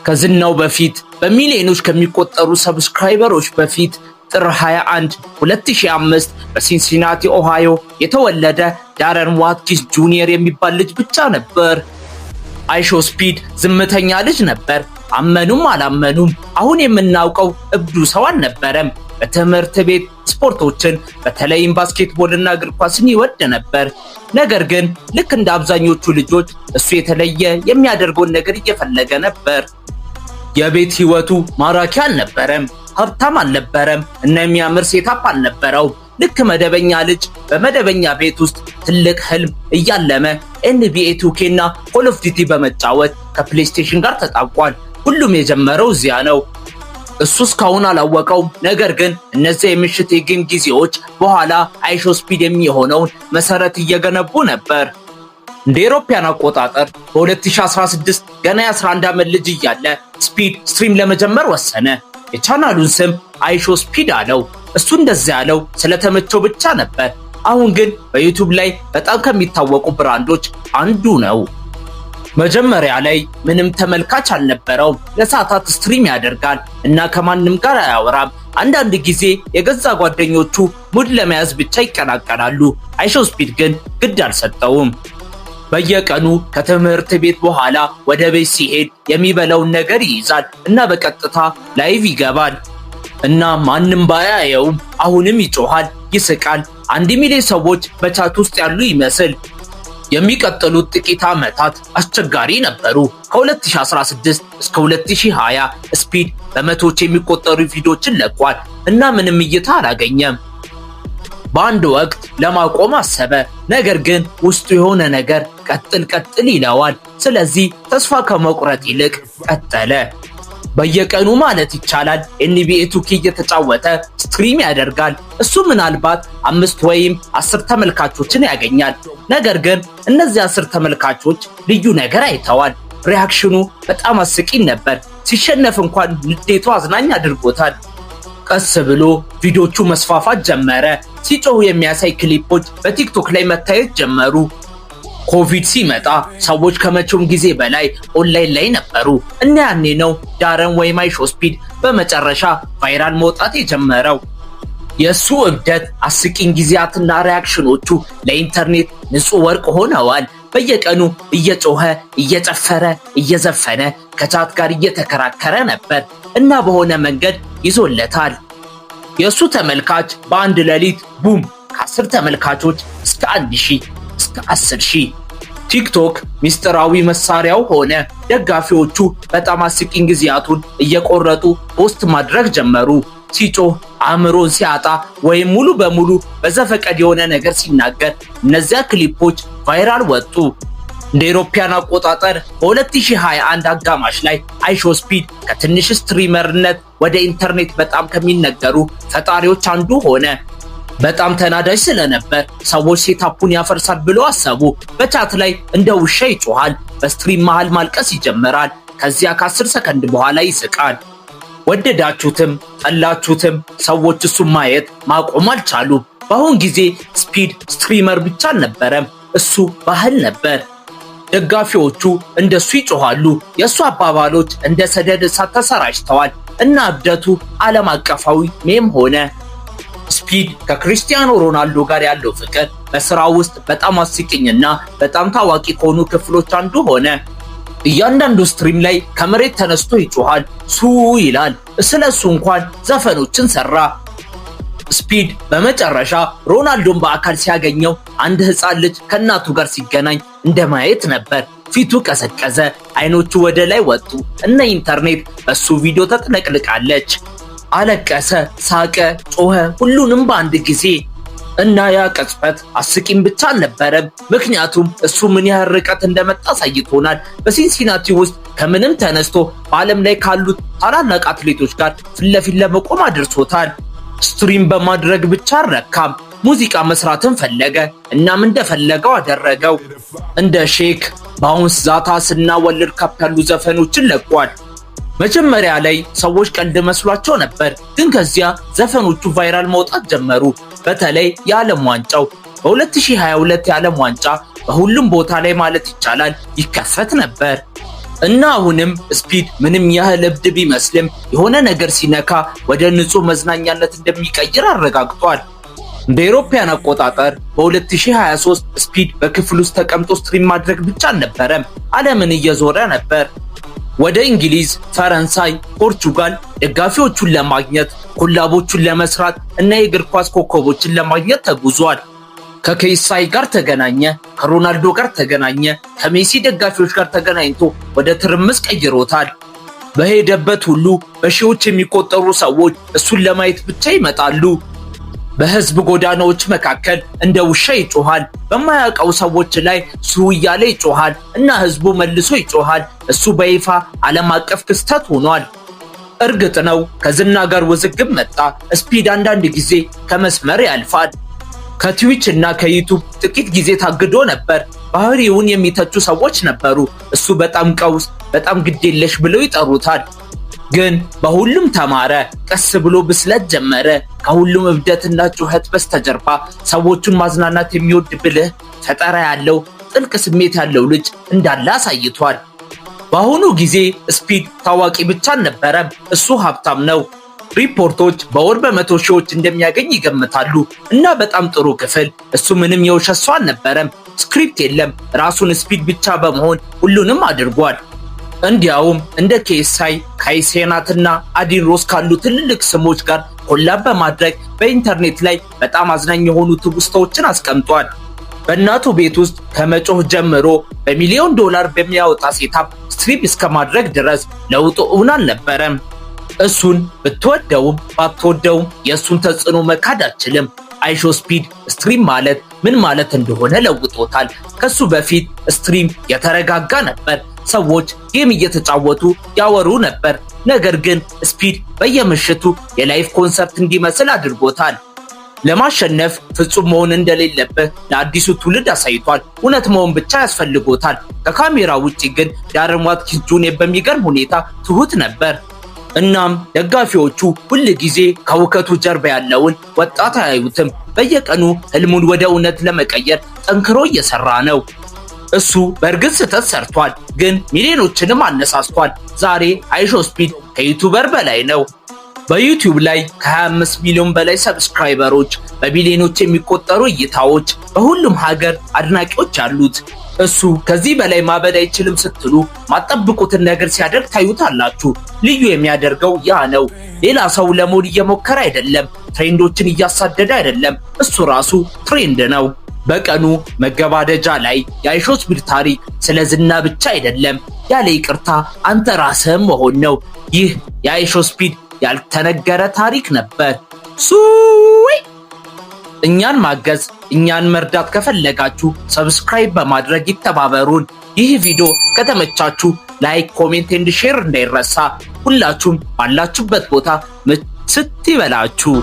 ከዝናው በፊት በሚሊዮኖች ከሚቆጠሩ ሰብስክራይበሮች በፊት ጥር 21 2005 በሲንሲናቲ ኦሃዮ የተወለደ ዳረን ዋትኪንስ ጁኒየር የሚባል ልጅ ብቻ ነበር። አይሾስፒድ ዝምተኛ ልጅ ነበር። አመኑም አላመኑም አሁን የምናውቀው እብዱ ሰው አልነበረም። በትምህርት ቤት ስፖርቶችን በተለይም ባስኬትቦልና እግር ኳስን ይወድ ነበር። ነገር ግን ልክ እንደ አብዛኞቹ ልጆች እሱ የተለየ የሚያደርገውን ነገር እየፈለገ ነበር። የቤት ህይወቱ ማራኪ አልነበረም። ሀብታም አልነበረም እና የሚያምር ሴታፕ አልነበረው። ልክ መደበኛ ልጅ በመደበኛ ቤት ውስጥ ትልቅ ህልም እያለመ NBA 2K እና Call of Duty በመጫወት ከፕሌይስቴሽን ጋር ተጣብቋል። ሁሉም የጀመረው እዚያ ነው። እሱ እስካሁን አላወቀውም። ነገር ግን እነዚያ የምሽት የጌም ጊዜዎች በኋላ አይሾስፒድ የሚሆነውን መሰረት እየገነቡ ነበር። እንደ አውሮፓውያን አቆጣጠር በ2016 ገና የ11 ዓመት ልጅ እያለ ስፒድ ስትሪም ለመጀመር ወሰነ። የቻናሉን ስም አይሾስፒድ አለው። እሱ እንደዚያ ያለው ስለተመቸው ብቻ ነበር። አሁን ግን በዩቲዩብ ላይ በጣም ከሚታወቁ ብራንዶች አንዱ ነው። መጀመሪያ ላይ ምንም ተመልካች አልነበረውም። ለሰዓታት ስትሪም ያደርጋል እና ከማንም ጋር አያወራም። አንዳንድ ጊዜ የገዛ ጓደኞቹ ሙድ ለመያዝ ብቻ ይቀላቀላሉ። አይሾስፒድ ግን ግድ አልሰጠውም። በየቀኑ ከትምህርት ቤት በኋላ ወደ ቤት ሲሄድ የሚበላውን ነገር ይይዛል እና በቀጥታ ላይቭ ይገባል እና ማንም ባያየውም አሁንም ይጮሃል፣ ይስቃል። 1 ሚሊዮን ሰዎች በቻት ውስጥ ያሉ ይመስል። የሚቀጥሉት ጥቂት ዓመታት አስቸጋሪ ነበሩ። ከ2016 እስከ 2020 ስፒድ በመቶዎች የሚቆጠሩ ቪዲዮዎችን ለቋል እና ምንም እይታ አላገኘም። በአንድ ወቅት ለማቆም አሰበ። ነገር ግን ውስጡ የሆነ ነገር ቀጥል ይለዋል። ስለዚህ ተስፋ ከመቁረጥ ይልቅ ቀጠለ። በየቀኑ ማለት ይቻላል NBA 2K እየተጫወተ ስትሪም ያደርጋል። እሱ ምናልባት 5 ወይም 10 ተመልካቾችን ያገኛል። ነገር ግን እነዚህ 10 ተመልካቾች ልዩ ነገር አይተዋል። ሪአክሽኑ በጣም አስቂኝ ነበር። ሲሸነፍ እንኳን ንዴቱ አዝናኝ አድርጎታል። ቀስ ብሎ ቪዲዮቹ መስፋፋት ጀመረ። ሲጮሁ የሚያሳይ ክሊፖች በቲክቶክ ላይ መታየት ጀመሩ። ኮቪድ ሲመጣ ሰዎች ከመቼውም ጊዜ በላይ ኦንላይን ላይ ነበሩ እና ያኔ ነው ዳረን ወይም አይሾስፒድ በመጨረሻ ቫይራል መውጣት የጀመረው። የሱ እብደት፣ አስቂኝ ጊዜያትና ሪአክሽኖቹ ለኢንተርኔት ንጹህ ወርቅ ሆነዋል። በየቀኑ እየጮኸ፣ እየጨፈረ፣ እየዘፈነ ከቻት ጋር እየተከራከረ ነበር እና በሆነ መንገድ ይዞለታል። የሱ ተመልካች በአንድ ሌሊት ቡም ከ10 ተመልካቾች እስከ 1000 እስከ 10000። ቲክቶክ ሚስጥራዊ መሳሪያው ሆነ። ደጋፊዎቹ በጣም አስቂኝ ጊዜያቱን እየቆረጡ ፖስት ማድረግ ጀመሩ። ሲጮህ፣ አእምሮን ሲያጣ ወይም ሙሉ በሙሉ በዘፈቀድ የሆነ ነገር ሲናገር እነዚያ ክሊፖች ቫይራል ወጡ። እንደ አውሮፓውያን አቆጣጠር በ2021 አጋማሽ ላይ አይሾስፒድ ከትንሽ ስትሪመርነት ወደ ኢንተርኔት በጣም ከሚነገሩ ፈጣሪዎች አንዱ ሆነ። በጣም ተናዳጅ ስለነበር ሰዎች ሴታፑን ያፈርሳል ብሎ አሰቡ። በቻት ላይ እንደ ውሻ ይጮሃል። በስትሪም መሃል ማልቀስ ይጀምራል። ከዚያ ከ10 ሰከንድ በኋላ ይስቃል። ወደዳችሁትም ጠላችሁትም ሰዎች እሱን ማየት ማቆም አልቻሉም። በአሁን ጊዜ ስፒድ ስትሪመር ብቻ አልነበረም፣ እሱ ባህል ነበር። ደጋፊዎቹ እንደሱ ይጮሃሉ። የሱ አባባሎች እንደ ሰደድ እሳት ተሰራጭተዋል እና እብደቱ ዓለም አቀፋዊ ሜም ሆነ። ስፒድ ከክርስቲያኖ ሮናልዶ ጋር ያለው ፍቅር በስራው ውስጥ በጣም አስቂኝና በጣም ታዋቂ ከሆኑ ክፍሎች አንዱ ሆነ። እያንዳንዱ ስትሪም ላይ ከመሬት ተነስቶ ይጮሃል፣ ሱ ይላል። ስለሱ እንኳን ዘፈኖችን ሰራ። ስፒድ በመጨረሻ ሮናልዶን በአካል ሲያገኘው አንድ ህፃን ልጅ ከእናቱ ጋር ሲገናኝ እንደማየት ነበር። ፊቱ ቀዘቀዘ፣ አይኖቹ ወደ ላይ ወጡ እና ኢንተርኔት በሱ ቪዲዮ ተጥለቅልቃለች። አለቀሰ፣ ሳቀ፣ ጮኸ፣ ሁሉንም በአንድ ጊዜ እና ያ ቅጽበት አስቂኝ ብቻ አልነበረም፣ ምክንያቱም እሱ ምን ያህል ርቀት እንደመጣ አሳይቶናል። በሲንሲናቲ ውስጥ ከምንም ተነስቶ በዓለም ላይ ካሉት ታላላቅ አትሌቶች ጋር ፊት ለፊት ለመቆም አድርሶታል። ስትሪም በማድረግ ብቻ አልረካም፣ ሙዚቃ መስራትን ፈለገ እናም እንደፈለገው አደረገው። እንደ ሼክ፣ ባውንስ፣ ዛታስ እና ወርልድ ካፕ ያሉ ዘፈኖችን ለቋል። መጀመሪያ ላይ ሰዎች ቀልድ መስሏቸው ነበር፣ ግን ከዚያ ዘፈኖቹ ቫይራል መውጣት ጀመሩ። በተለይ የዓለም ዋንጫው በ2022 የዓለም ዋንጫ በሁሉም ቦታ ላይ ማለት ይቻላል ይከፈት ነበር እና አሁንም ስፒድ ምንም ያህል እብድ ቢመስልም የሆነ ነገር ሲነካ ወደ ንጹህ መዝናኛነት እንደሚቀይር አረጋግጧል። እንደ አውሮፓውያን አቆጣጠር በ2023 ስፒድ በክፍል ውስጥ ተቀምጦ ስትሪም ማድረግ ብቻ አልነበረም፣ ዓለምን እየዞረ ነበር። ወደ እንግሊዝ፣ ፈረንሳይ፣ ፖርቹጋል ደጋፊዎቹን ለማግኘት ኮላቦቹን ለመስራት እና የእግር ኳስ ኮከቦችን ለማግኘት ተጉዟል። ከኬሳይ ጋር ተገናኘ፣ ከሮናልዶ ጋር ተገናኘ፣ ከሜሲ ደጋፊዎች ጋር ተገናኝቶ ወደ ትርምስ ቀይሮታል። በሄደበት ሁሉ በሺዎች የሚቆጠሩ ሰዎች እሱን ለማየት ብቻ ይመጣሉ። በህዝብ ጎዳናዎች መካከል እንደ ውሻ ይጮሃል። በማያውቀው ሰዎች ላይ ሱ እያለ ይጮሃል እና ህዝቡ መልሶ ይጮሃል። እሱ በይፋ ዓለም አቀፍ ክስተት ሆኗል። እርግጥ ነው ከዝና ጋር ውዝግብ መጣ። ስፒድ አንዳንድ ጊዜ ከመስመር ያልፋል። ከትዊች እና ከዩቲዩብ ጥቂት ጊዜ ታግዶ ነበር። ባህሪውን የሚተቹ ሰዎች ነበሩ። እሱ በጣም ቀውስ፣ በጣም ግዴለሽ ብለው ይጠሩታል። ግን በሁሉም ተማረ። ቀስ ብሎ ብስለት ጀመረ። ከሁሉም እብደትና ጩኸት በስተጀርባ ሰዎቹን ማዝናናት የሚወድ ብልህ፣ ፈጠራ ያለው፣ ጥልቅ ስሜት ያለው ልጅ እንዳለ አሳይቷል። በአሁኑ ጊዜ ስፒድ ታዋቂ ብቻ አልነበረም፣ እሱ ሀብታም ነው። ሪፖርቶች በወር በመቶ ሺዎች እንደሚያገኝ ይገምታሉ እና በጣም ጥሩ ክፍል። እሱ ምንም የውሸት ሰው አልነበረም። ስክሪፕት የለም። ራሱን ስፒድ ብቻ በመሆን ሁሉንም አድርጓል። እንዲያውም እንደ ኬሳይ፣ ካይሴናትና አዲን ሮስ ካሉ ትልልቅ ስሞች ጋር ኮላብ በማድረግ በኢንተርኔት ላይ በጣም አዝናኝ የሆኑ ትውስታዎችን አስቀምጧል። በእናቱ ቤት ውስጥ ከመጮህ ጀምሮ በሚሊዮን ዶላር በሚያወጣ ሴታፕ ስትሪም እስከ ማድረግ ድረስ ለውጡ እውን አልነበረም። እሱን ብትወደውም ባትወደውም የእሱን ተጽዕኖ መካድ አትችልም። አይሾ ስፒድ ስትሪም ማለት ምን ማለት እንደሆነ ለውጦታል። ከሱ በፊት ስትሪም የተረጋጋ ነበር። ሰዎች ጌም እየተጫወቱ ያወሩ ነበር። ነገር ግን ስፒድ በየምሽቱ የላይቭ ኮንሰርት እንዲመስል አድርጎታል። ለማሸነፍ ፍጹም መሆን እንደሌለበት ለአዲሱ ትውልድ አሳይቷል። እውነት መሆን ብቻ ያስፈልጎታል። ከካሜራ ውጪ ግን ዳረን ዋትኪንስ ጁኒየር በሚገርም ሁኔታ ትሁት ነበር። እናም ደጋፊዎቹ ሁል ጊዜ ከውከቱ ጀርባ ያለውን ወጣት አያዩትም። በየቀኑ ህልሙን ወደ እውነት ለመቀየር ጠንክሮ እየሰራ ነው። እሱ በእርግጥ ስህተት ሰርቷል፣ ግን ሚሊዮኖችንም አነሳስቷል። ዛሬ አይሾ ስፒድ ከዩቲዩበር በላይ ነው። በዩቲዩብ ላይ ከ25 ሚሊዮን በላይ ሰብስክራይበሮች፣ በቢሊዮኖች የሚቆጠሩ እይታዎች፣ በሁሉም ሀገር አድናቂዎች አሉት። እሱ ከዚህ በላይ ማበድ አይችልም ስትሉ ማጠብቁትን ነገር ሲያደርግ ታዩታላችሁ። ልዩ የሚያደርገው ያ ነው። ሌላ ሰው ለመሆን እየሞከረ አይደለም። ትሬንዶችን እያሳደደ አይደለም። እሱ ራሱ ትሬንድ ነው። በቀኑ መገባደጃ ላይ የአይሾ ስፒድ ታሪክ ስለ ዝና ብቻ አይደለም፣ ያለ ይቅርታ አንተ ራስህም መሆን ነው። ይህ የአይሾ ስፒድ ያልተነገረ ታሪክ ነበር። እኛን ማገዝ፣ እኛን መርዳት ከፈለጋችሁ ሰብስክራይብ በማድረግ ይተባበሩን። ይህ ቪዲዮ ከተመቻችሁ ላይክ፣ ኮሜንት ኤንድ ሼር እንዳይረሳ። ሁላችሁም ባላችሁበት ቦታ ምችት ይበላችሁ።